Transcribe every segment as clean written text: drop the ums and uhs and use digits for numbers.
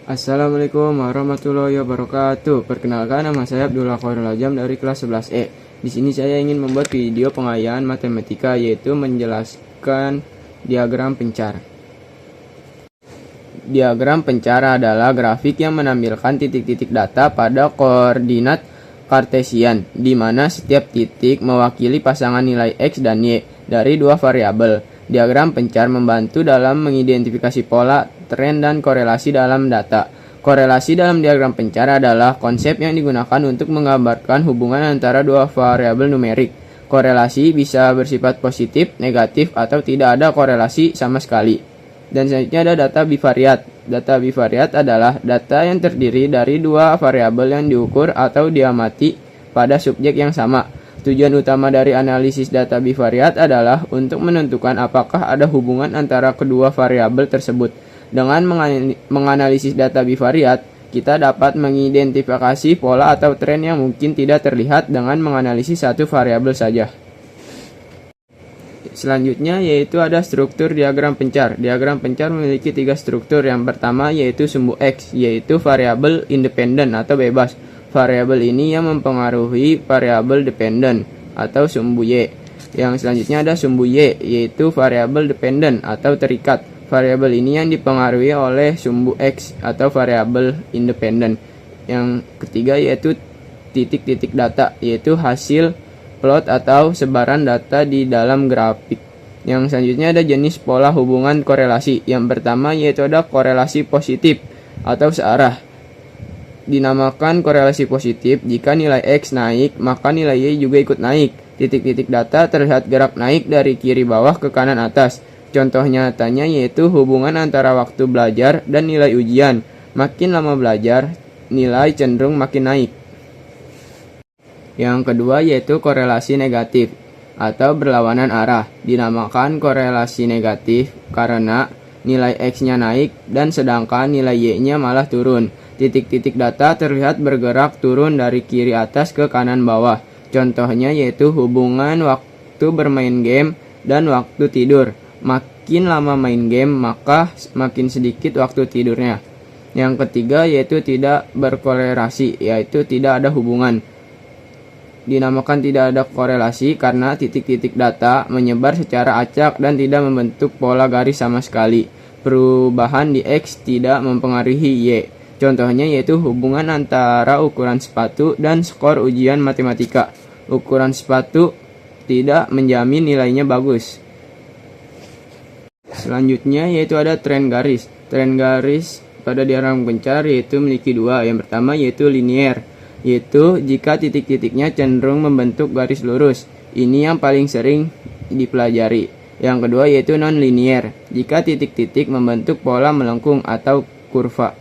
Assalamualaikum warahmatullahi wabarakatuh. Perkenalkan, nama saya Abdullah Khairul Ajam dari kelas 11E. Di sini saya ingin membuat video pengayaan matematika, yaitu menjelaskan diagram pencar. Diagram pencar adalah grafik yang menampilkan titik-titik data pada koordinat kartesian, di mana setiap titik mewakili pasangan nilai X dan Y dari dua variabel. Diagram pencar membantu dalam mengidentifikasi pola, tren, dan korelasi dalam data. Korelasi dalam diagram pencar adalah konsep yang digunakan untuk menggambarkan hubungan antara dua variabel numerik. Korelasi bisa bersifat positif, negatif, atau tidak ada korelasi sama sekali. Dan selanjutnya ada data bivariat. Data bivariat adalah data yang terdiri dari dua variabel yang diukur atau diamati pada subjek yang sama. Tujuan utama dari analisis data bivariat adalah untuk menentukan apakah ada hubungan antara kedua variabel tersebut. Dengan menganalisis data bivariat, kita dapat mengidentifikasi pola atau tren yang mungkin tidak terlihat dengan menganalisis satu variabel saja. Selanjutnya yaitu ada struktur diagram pencar. Diagram pencar memiliki tiga struktur. Yang pertama yaitu sumbu X, yaitu variabel independen atau bebas. Variabel ini yang mempengaruhi variabel dependen atau sumbu Y. Yang selanjutnya ada sumbu Y, yaitu variabel dependen atau terikat. Variabel ini yang dipengaruhi oleh sumbu X atau variabel independen. Yang ketiga yaitu titik-titik data, yaitu hasil plot atau sebaran data di dalam grafik. Yang selanjutnya ada jenis pola hubungan korelasi. Yang pertama yaitu ada korelasi positif atau searah. Dinamakan korelasi positif jika nilai X naik, maka nilai Y juga ikut naik. Titik-titik data terlihat gerak naik dari kiri bawah ke kanan atas. Contoh nyatanya yaitu hubungan antara waktu belajar dan nilai ujian. Makin lama belajar, nilai cenderung makin naik. Yang kedua yaitu korelasi negatif atau berlawanan arah. Dinamakan korelasi negatif karena nilai X-nya naik dan sedangkan nilai Y-nya malah turun. Titik-titik data terlihat bergerak turun dari kiri atas ke kanan bawah. Contohnya yaitu hubungan waktu bermain game dan waktu tidur. Makin lama main game, maka makin sedikit waktu tidurnya. Yang ketiga yaitu tidak berkorelasi, yaitu tidak ada hubungan. Dinamakan tidak ada korelasi karena titik-titik data menyebar secara acak dan tidak membentuk pola garis sama sekali. Perubahan di X tidak mempengaruhi Y. Contohnya yaitu hubungan antara ukuran sepatu dan skor ujian matematika. Ukuran sepatu tidak menjamin nilainya bagus. Selanjutnya yaitu ada tren garis. Tren garis pada diagram pencar yaitu memiliki dua. Yang pertama yaitu linier, yaitu jika titik-titiknya cenderung membentuk garis lurus. Ini yang paling sering dipelajari. Yang kedua yaitu non-linier, jika titik-titik membentuk pola melengkung atau kurva.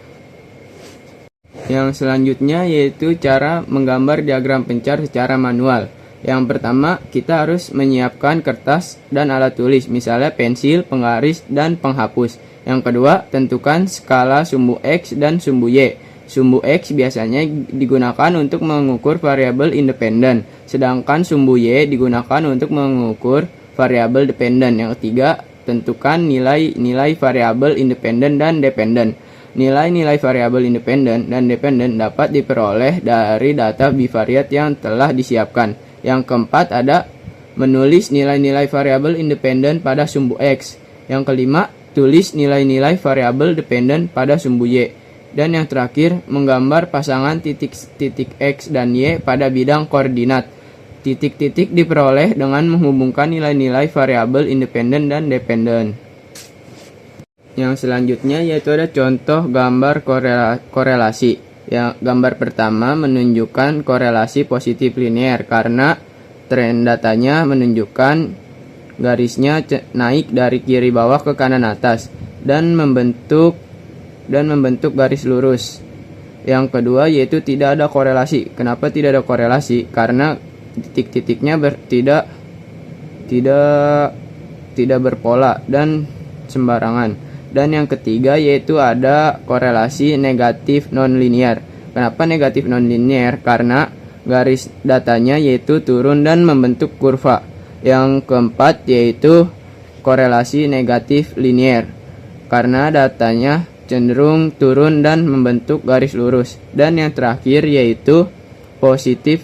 Yang selanjutnya yaitu cara menggambar diagram pencar secara manual. Yang pertama, kita harus menyiapkan kertas dan alat tulis, misalnya pensil, penggaris, dan penghapus. Yang kedua, tentukan skala sumbu X dan sumbu Y. Sumbu X biasanya digunakan untuk mengukur variabel independen, sedangkan sumbu Y digunakan untuk mengukur variabel dependen. Yang ketiga, tentukan nilai-nilai variabel independen dan dependen. Nilai-nilai variabel independen dan dependen dapat diperoleh dari data bivariat yang telah disiapkan. Yang keempat ada menulis nilai-nilai variabel independen pada sumbu X. Yang kelima, tulis nilai-nilai variabel dependen pada sumbu Y. Dan yang terakhir, menggambar pasangan titik-titik X dan Y pada bidang koordinat. Titik-titik diperoleh dengan menghubungkan nilai-nilai variabel independen dan dependen. Yang selanjutnya yaitu ada contoh gambar korelasi. Yang gambar pertama menunjukkan korelasi positif linear karena tren datanya menunjukkan garisnya naik dari kiri bawah ke kanan atas dan membentuk garis lurus. Yang kedua yaitu tidak ada korelasi. Kenapa tidak ada korelasi? Karena titik-titiknya tidak berpola dan sembarangan. Dan yang ketiga yaitu ada korelasi negatif non-linear. Kenapa negatif non-linear? Karena garis datanya yaitu turun dan membentuk kurva. Yang keempat yaitu korelasi negatif linear. Karena datanya cenderung turun dan membentuk garis lurus. Dan yang terakhir yaitu positif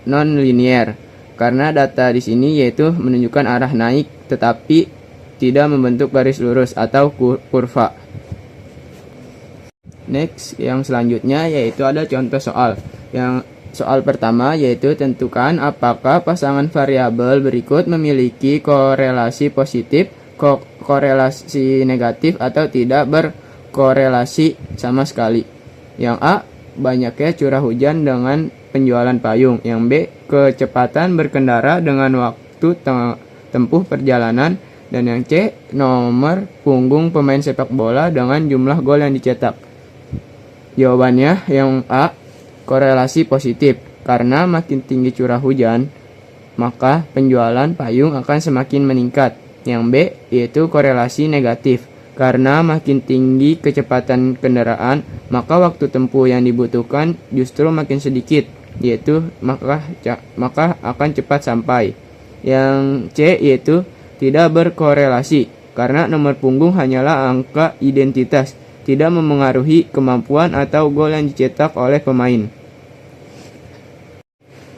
non-linear. Karena data di sini yaitu menunjukkan arah naik tetapi tidak membentuk garis lurus atau kurva. Next, yang selanjutnya yaitu ada contoh soal. Yang soal pertama yaitu tentukan apakah pasangan variabel berikut memiliki korelasi positif, korelasi negatif, atau tidak berkorelasi sama sekali. Yang A, banyaknya curah hujan dengan penjualan payung. Yang B, kecepatan berkendara dengan waktu tempuh perjalanan. Dan yang C, nomor punggung pemain sepak bola dengan jumlah gol yang dicetak. Jawabannya yang A, korelasi positif. Karena makin tinggi curah hujan, maka penjualan payung akan semakin meningkat. Yang B, yaitu korelasi negatif. Karena makin tinggi kecepatan kendaraan, maka waktu tempuh yang dibutuhkan justru makin sedikit, yaitu maka akan cepat sampai. Yang C, yaitu tidak berkorelasi. Karena nomor punggung hanyalah angka identitas, tidak memengaruhi kemampuan atau gol yang dicetak oleh pemain.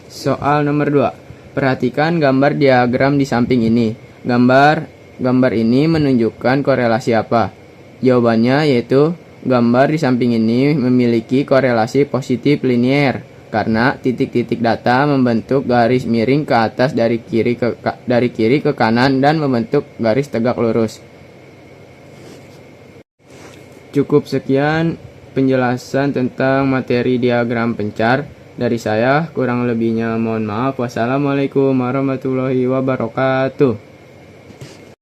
Soal nomor 2. Perhatikan gambar diagram di samping ini. Gambar ini menunjukkan korelasi apa? Jawabannya yaitu gambar di samping ini memiliki korelasi positif linear karena titik-titik data membentuk garis miring ke atas dari kiri ke kanan dan membentuk garis tegak lurus. Cukup sekian penjelasan tentang materi diagram pencar dari saya. Kurang lebihnya mohon maaf. Wassalamualaikum warahmatullahi wabarakatuh.